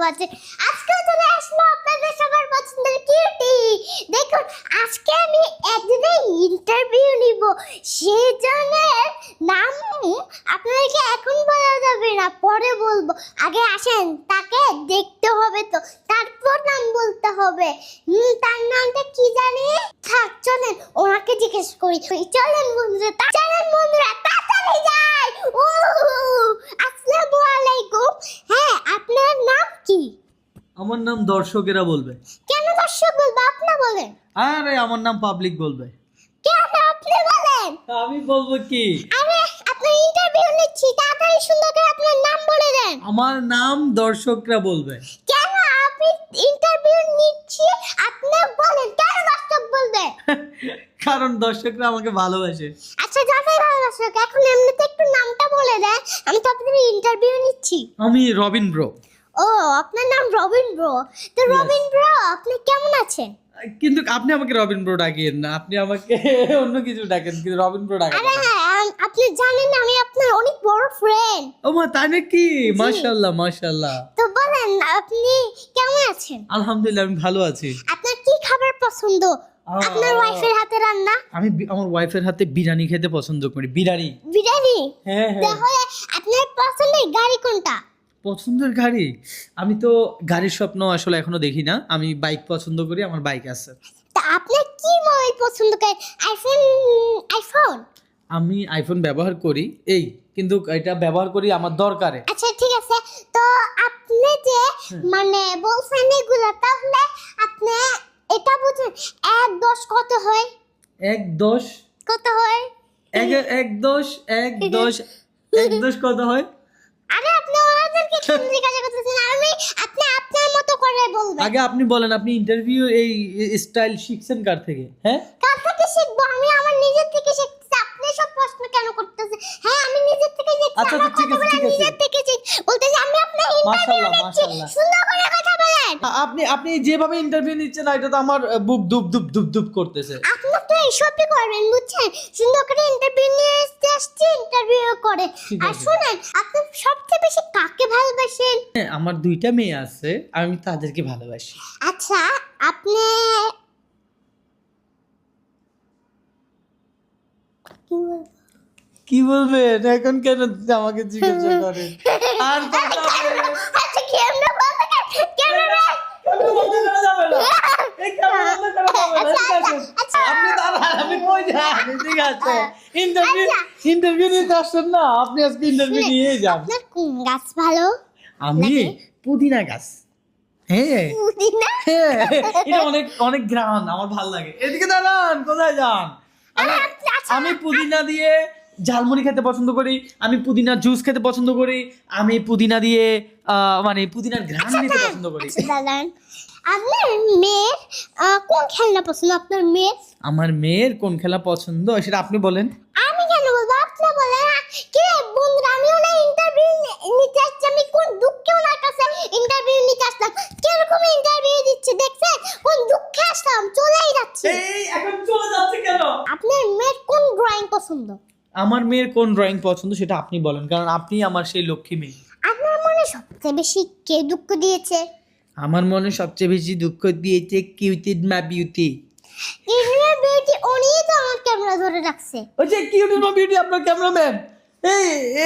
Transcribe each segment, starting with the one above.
পাচ্ছেন। আজকে চলে আসলো আপনাদের সবার পছন্দের কিউটি। দেখুন আজকে আমি একজনের ইন্টারভিউ নিব, সেজনের নাম আপনাদেরকে এখন বলা যাবে না, পরে বলবো। আগে আসেন, তাকে দেখতে হবে তো, তারপর নাম বলতে হবে। তার নামটা কি জানি? থাক চলেন ওনাকে জিজ্ঞেস করি। চলেন বন্ধুরা, তাড়াতাড়ি যাই। আসসালামু আলাইকুম। হ্যাঁ, আপনার নাম কি? আমার নাম দর্শকেরা বলবে। কেন দর্শক বলবো? আপনি বলেন। আরে আমার নাম পাবলিক বলবে। কেন আপনি বলেন? আমি বলবো কি? আরে আপনার ইন্টারভিউ নিচ্ছি, তাড়াতাড়ি সুন্দর করে আপনার নাম বলে দেন। আমার নাম দর্শকরা বলবে। কেন আপনি ইন্টারভিউ নিচ্ছি, আপনি বলেন কেন দর্শক বলবে? কারণ দর্শকরা আমাকে ভালোবাসে। আচ্ছা যাচাই ভালো দর্শক, এখন এমনিতে একটু নামটা বলে দেন, আমি তো আপনাদের ইন্টারভিউ নিচ্ছি। আমি রবিন ব্রো। ও, আপনার নাম রবিন ব্রো। তো রবিন ব্রো, আপনি কেমন আছেন? কিন্তু আপনি আমাকে রবিন ব্রো ডাকেন না, আপনি আমাকে অন্য কিছু ডাকেন, কিন্তু রবিন ব্রো ডাকেন আরে না। হ্যাঁ, আপনি জানেন আমি আপনার অনেক বড় ফ্রেন্ড। ও মা, তাই নাকি? মাশাআল্লাহ মাশাআল্লাহ। তো বলেন আপনি কেমন আছেন? আলহামদুলিল্লাহ আমি ভালো আছি। আপনার কি খাবার পছন্দ? আপনার ওয়াইফের হাতে রান্না? আমি আমার ওয়াইফের হাতে বিরিয়ানি খেতে পছন্দ করি। বিরিয়ানি। বিরিয়ানি? হ্যাঁ হ্যাঁ। তাহলে আপনার পছন্দের গাড়ি কোনটা? পছন্দের গাড়ি? আমি তো গাড়ির স্বপ্ন আসলে এখনো দেখি না। আমি বাইক পছন্দ করি, আমার বাইক আছে। তা আপনার কি মোবাইল পছন্দ করেন? আইফোন? আমি আইফোন ব্যবহার করি, এই কিন্তু এটা ব্যবহার করি আমার দরকারে। আচ্ছা ঠিক আছে। তো আপনি যে মানে বলছেন এগুলা, তাহলে আপনি এটা বুঝেন 1-10 কত হয়? 1-10? কত হয়? 1-10 1-10 1-10 কত হয়? আরে আপনি ওনাদেরকে কেন জিজ্ঞাসা করতেছেন? আপনি আপনার মতো করে বলবেন। আগে আপনি বলেন, আপনি ইন্টারভিউ এই স্টাইল শিখছেন কার থেকে? হ্যাঁ, কার থেকে শিখবো? আমি আমার নিজের থেকে শিখতেছি। আপনি সব প্রশ্ন কেন করতেছেন? হ্যাঁ, আমি নিজের থেকে শিখছি। আচ্ছা, আমার ঠিক আছে, কথাগুলো ঠিক আছে। নিজের থেকে বলতেছি। আমি আপনার ইন্টারভিউ মাশাআল্লাহ, নিচ্ছি, মাশাআল্লাহ। সুন্দর করে কথা বলেন। আপনি যেভাবে ইন্টারভিউ নিচ্ছেন না, এটা তো আমার বুক ধুপ ধুপ ধুপ ধুপ করতেছে। আপনার তো এইসবই করবেন, বুঝছেন? সুন্দর করে ইন্টারভিউ নিয়ে আসছি, ইন্টারভিউ করে। ঠিক আর আছে। শুনেন, আপনি সবচেয়ে বেশি কাকে ভালোবাসেন? হ্যাঁ, আমার 2টা মেয়ে আছে, আমি তাদেরকে ভালোবাসি। আচ্ছা, আপনি কি বলবো? কি বলবেন এখন? কেন আমাকে জিজ্ঞাসা করেন? আর কথা বলেন। আচ্ছা কি আমরা বলতে কেন রে? আপনি দাঁড়ান, আমি কই যান? ঠিক আছে, ইন্টারভিউ নিতে আসছেন না, আপনি আজকে ইন্টারভিউ নিয়ে যান। আপনার কোন গাছ ভালো আমি লাগে? পুদিনা গাছ। হ্যাঁ পুদিনা? হ্যাঁ, এটা অনেক অনেক গ্রান, আমার ভালো লাগে। এদিকে দাঁড়ান, কোথায় যান? আমি পুদিনা দিয়ে ঝালমুড়ি খেতে পছন্দ করি, আমি পুদিনার জুস খেতে পছন্দ করি, আমি পুদিনা দিয়ে মানে পুদিনার ঘ্রাণ নিতে পছন্দ করি। আচ্ছা দাঁড়ান, আপনার মেয়ের কোন খেলনা পছন্দ? আপনার মেয়ের? আমার মেয়ের কোন খেলা পছন্দ সেটা আপনি বলেন। আমি কেন বলবো? আপনি বলেন। কে বন্ধুরা, আমি ওনার ইন্টারভিউ নিতে আসছি। আমি কোন দুঃখে ওনার কাছে ইন্টারভিউ নিতে আসলাম। কিরকম ইন্টারভিউ দিচ্ছে দেখছেন? কোন দুঃখে আসলাম, চলেই যাচ্ছি। এই এখন চলে যাচ্ছে কেন? আপনার মেয়ের কোন ড্রয়িং পছন্দ? আমার মেয়ের কোন ড্রয়িং পছন্দ সেটা আপনি বলেন, কারণ আপনি আমার সেই লক্ষ্মী মেয়ে। আপনার মনে সবচেয়ে বেশি কে দুঃখ দিয়েছে? আমার মনে সবচেয়ে বেশি দুঃখ দিয়েছে কিউটেড মা বিউটি। ইন্ডিয়ার বিউটি, উনি তো আমার ক্যামেরা ধরে রাখছে। ওই যে কিউটেড মা বিউটি আপনার ক্যামেরাম্যান।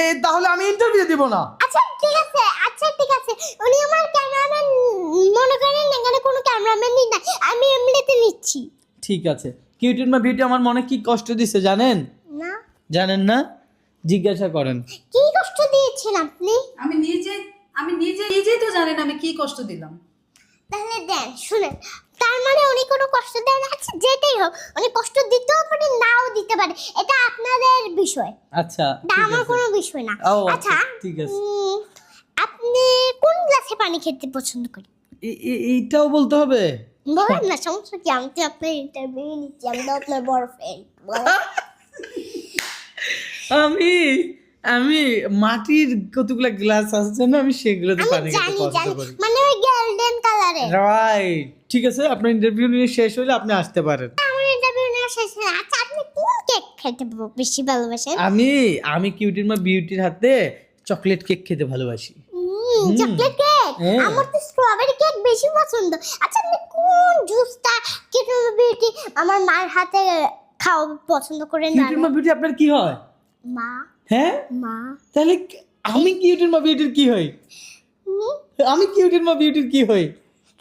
এই তাহলে আমি ইন্টারভিউ দিব না। আচ্ছা ঠিক আছে, উনি আমার ক্যামেরাম্যান। মনে করেন এখানে কোনো ক্যামেরাম্যানই নাই, আমি এমনিতে নিচ্ছি। ঠিক আছে, কিউটেড মা বিউটি আমার মনে কি কষ্ট দিচ্ছে জানেন? না। জানেন না? জিজ্ঞাসা করেন। কি কষ্ট দিয়েছেন আপনি? আমি নিজেই তো জানি না আমি কি কষ্ট দিলাম। তাহলে দেন, শুনেন। তার মানে উনি কোনো কষ্ট দেন? আচ্ছা যেটাই হোক, উনি কষ্ট দিতেও পারে, নাও দিতে পারে, এটা আপনাদের বিষয়। আচ্ছা এটা ঠিক আমার আছে। কোনো বিষয় না। ও আচ্ছা ঠিক আছে। আপনি কোন গ্লাসে পানি খেতে পছন্দ করেন? এইটাও বলতে হবে? বলেন না, সমস্যা কি? আমি তো আপনার ইন্টারভিউ নিচ্ছি, আমি তো আপনার বড় ফ্রেন্ড। আমি আমি মাটির কতগুলা গ্লাস আছে না, আমি সেগুলোতে আমি পানি খেতে জানি পছন্দ করি। মানে ওই গোল্ডেন কালারে। রাইট, ঠিক আছে, আপনার ইন্টারভিউ নিয়ে শেষ হলে আপনি আসতে পারেন। আমার ইন্টারভিউ নেওয়া শেষ হয়ে, আচ্ছা আপনি কোন কেক খেতে বেশি ভালোবাসেন? আমি কিউটির মা বিউটির হাতে চকলেট কেক খেতে ভালোবাসি। Chocolate cake? হ্যাঁ। আমার তো স্ট্রবেরি কেক বেশি পছন্দ। আচ্ছা আপনি কোন জুসটা কিউটের মা বিউটি আমার মার হাতে খাওয়া পছন্দ করেন না? কিউটের মা বিউটি আপনার কি হয়? মা হ্যাঁ, মা তাহলে আমি কিউটের মা বিউটির কি হই? হুম? আমি কিউটের মা বিউটির কি হই?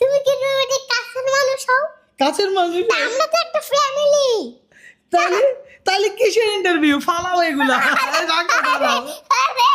তুমি কিউটের মা বিউটির কাছের মানুষ হও। কাছের মানুষ। তা আমরা তো একটা ফ্যামিলি। তাহলে তাহলে কিসের ইন্টারভিউ? ফালাও এগুলা। রাখো, দাঁড়াও। আরে